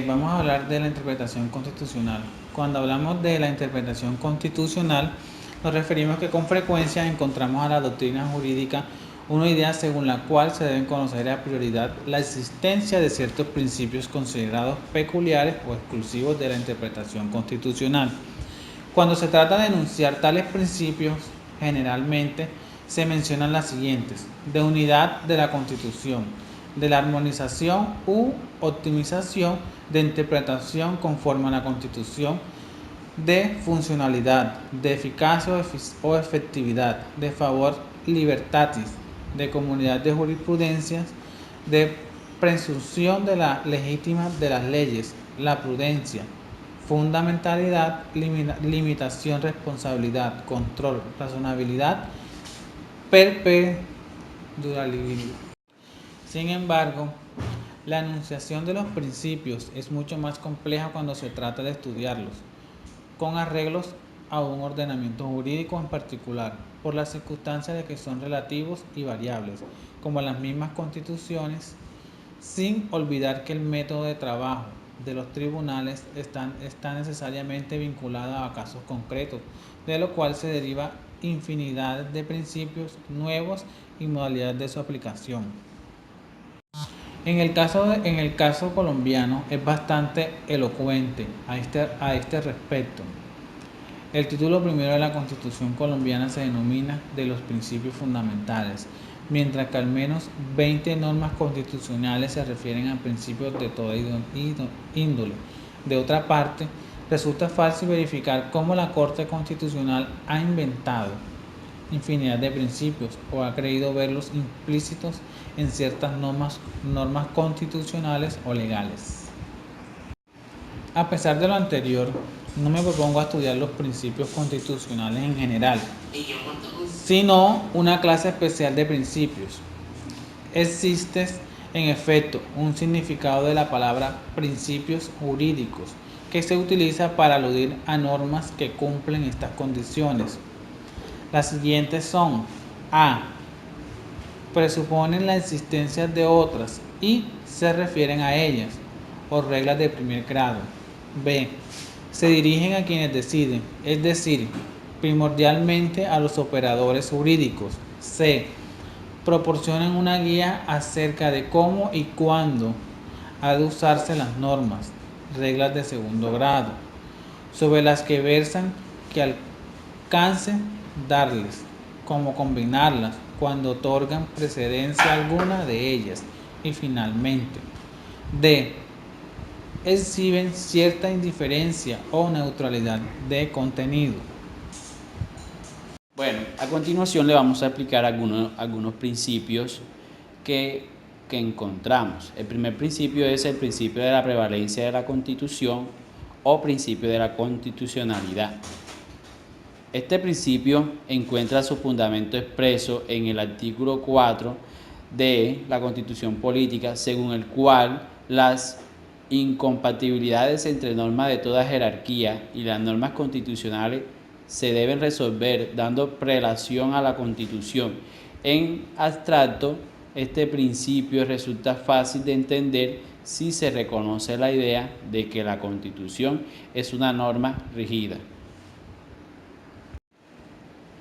Vamos a hablar de la interpretación constitucional. Cuando hablamos de la interpretación constitucional, nos referimos que con frecuencia encontramos a la doctrina jurídica una idea según la cual se deben conocer a prioridad la existencia de ciertos principios considerados peculiares o exclusivos de la interpretación constitucional. Cuando se trata de enunciar tales principios, generalmente se mencionan las siguientes: de unidad de la Constitución, de la armonización u optimización de interpretación conforme a la Constitución, de funcionalidad, de eficacia o efectividad, de favor libertatis, de comunidad de jurisprudencias, de presunción de la legítima de las leyes, la prudencia, fundamentalidad, limitación, responsabilidad, control, razonabilidad, perdurabilidad. Sin embargo, la enunciación de los principios es mucho más compleja cuando se trata de estudiarlos, con arreglos a un ordenamiento jurídico en particular, por la circunstancia de que son relativos y variables, como las mismas constituciones, sin olvidar que el método de trabajo de los tribunales está necesariamente vinculado a casos concretos, de lo cual se deriva infinidad de principios nuevos y modalidades de su aplicación. En el caso colombiano es bastante elocuente a este respecto. El título primero de la Constitución colombiana se denomina de los principios fundamentales, mientras que al menos 20 normas constitucionales se refieren a principios de toda índole. De otra parte, resulta fácil verificar cómo la Corte Constitucional ha inventado infinidad de principios o ha creído verlos implícitos en ciertas normas constitucionales o legales. A pesar de lo anterior, no me propongo a estudiar los principios constitucionales en general, sino una clase especial de principios. Existe, en efecto, un significado de la palabra principios jurídicos que se utiliza para aludir a normas que cumplen estas condiciones. Las siguientes son: A. Presuponen la existencia de otras y se refieren a ellas, o reglas de primer grado. B. Se dirigen a quienes deciden, es decir, primordialmente a los operadores jurídicos. C. Proporcionan una guía acerca de cómo y cuándo ha de usarse las normas, reglas de segundo grado, sobre las que versan que alcance darles, cómo combinarlas, cuando otorgan precedencia alguna de ellas. Y finalmente, D. Exhiben cierta indiferencia o neutralidad de contenido. Bueno, a continuación le vamos a explicar algunos principios que encontramos. El primer principio es el principio de la prevalencia de la Constitución o principio de la constitucionalidad. Este principio encuentra su fundamento expreso en el artículo 4 de la Constitución Política, según el cual las incompatibilidades entre normas de toda jerarquía y las normas constitucionales se deben resolver dando prelación a la Constitución. En abstracto, este principio resulta fácil de entender si se reconoce la idea de que la Constitución es una norma rígida.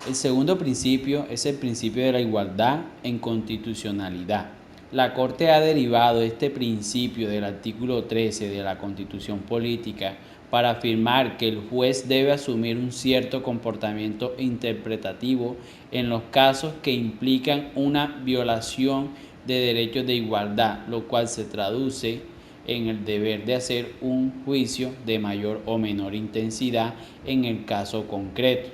El segundo principio es el principio de la igualdad en constitucionalidad. La Corte ha derivado este principio del artículo 13 de la Constitución Política para afirmar que el juez debe asumir un cierto comportamiento interpretativo en los casos que implican una violación de derechos de igualdad, lo cual se traduce en el deber de hacer un juicio de mayor o menor intensidad en el caso concreto.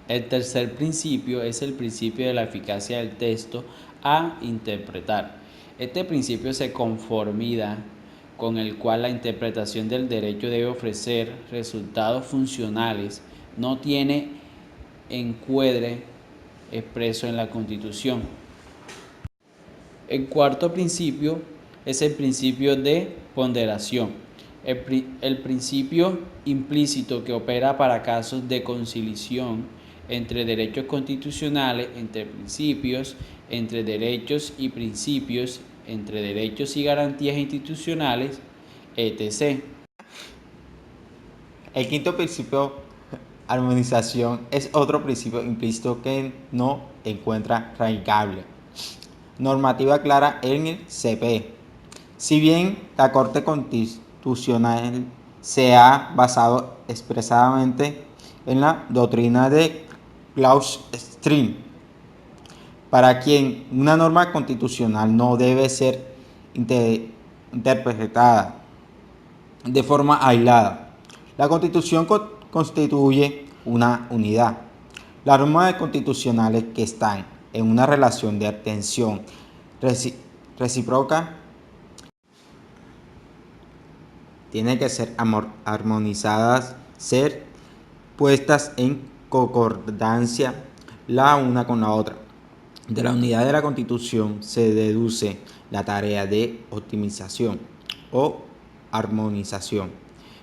El tercer principio es el principio de la eficacia del texto a interpretar. Este principio se conformida con el cual la interpretación del derecho debe ofrecer resultados funcionales, no tiene encuadre expreso en la Constitución. El cuarto principio es el principio de ponderación. El principio implícito que opera para casos de conciliación entre derechos constitucionales, entre principios, entre derechos y principios entre derechos y garantías institucionales, etc. El quinto principio, armonización, es otro principio implícito que no encuentra raigable normativa clara en el CPE. Si bien la Corte Constitucional se ha basado expresadamente en la doctrina de Clausewitz, para quien una norma constitucional no debe ser interpretada de forma aislada. La Constitución constituye una unidad. Las normas constitucionales que están en una relación de atención recíproca tienen que ser armonizadas, ser puestas en concordancia la una con la otra. De la unidad de la Constitución se deduce la tarea de optimización o armonización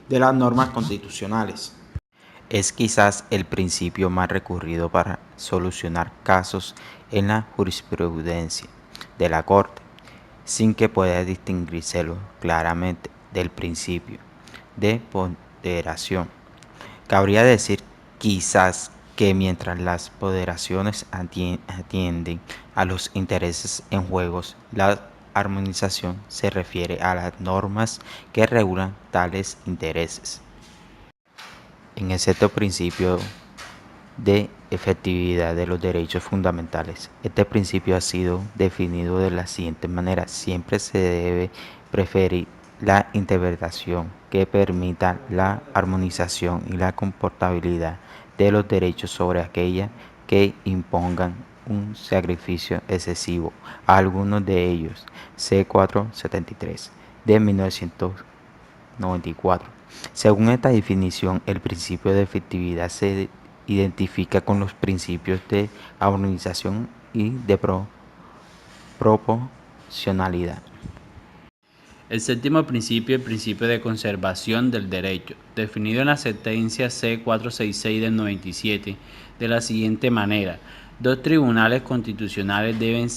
de las normas constitucionales. Es quizás el principio más recurrido para solucionar casos en la jurisprudencia de la Corte, sin que pueda distinguírselo claramente del principio de ponderación. Cabría decir quizás que mientras las ponderaciones atienden a los intereses en juego, la armonización se refiere a las normas que regulan tales intereses. En el sexto principio de efectividad de los derechos fundamentales, este principio ha sido definido de la siguiente manera: siempre se debe preferir la interpretación que permita la armonización y la comportabilidad de los derechos sobre aquella que impongan un sacrificio excesivo a algunos de ellos. C473 de 1994. Según esta definición, el principio de efectividad se identifica con los principios de armonización y de proporcionalidad. El séptimo principio, el principio de conservación del derecho, definido en la sentencia C466 del 97, de la siguiente manera: dos tribunales constitucionales deben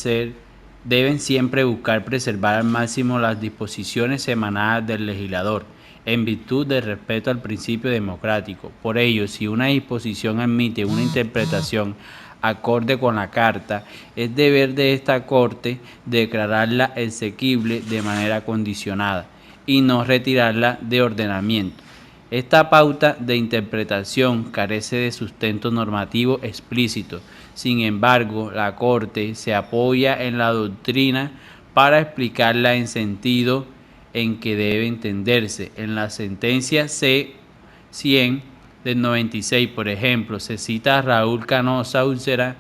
siempre buscar preservar al máximo las disposiciones emanadas del legislador, en virtud del respeto al principio democrático. Por ello, si una disposición admite una interpretación acorde con la Carta, es deber de esta Corte declararla exequible de manera condicionada y no retirarla de ordenamiento. Esta pauta de interpretación carece de sustento normativo explícito. Sin embargo, la Corte se apoya en la doctrina para explicarla en sentido en que debe entenderse. En la sentencia C100 del 96, por ejemplo, se cita a Raúl Canosa Úlcera,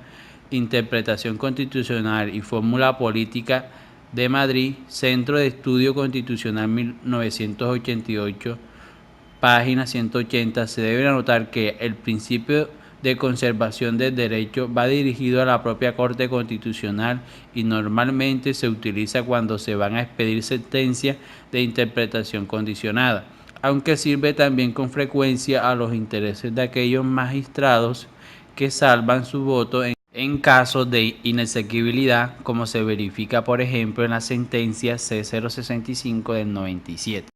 Interpretación Constitucional y Fórmula Política de Madrid, Centro de Estudio Constitucional 1988, página 180. Se debe anotar que el principio de conservación del derecho va dirigido a la propia Corte Constitucional y normalmente se utiliza cuando se van a expedir sentencias de interpretación condicionada, aunque sirve también con frecuencia a los intereses de aquellos magistrados que salvan su voto en casos de inexequibilidad, como se verifica por ejemplo en la sentencia C065 del 97.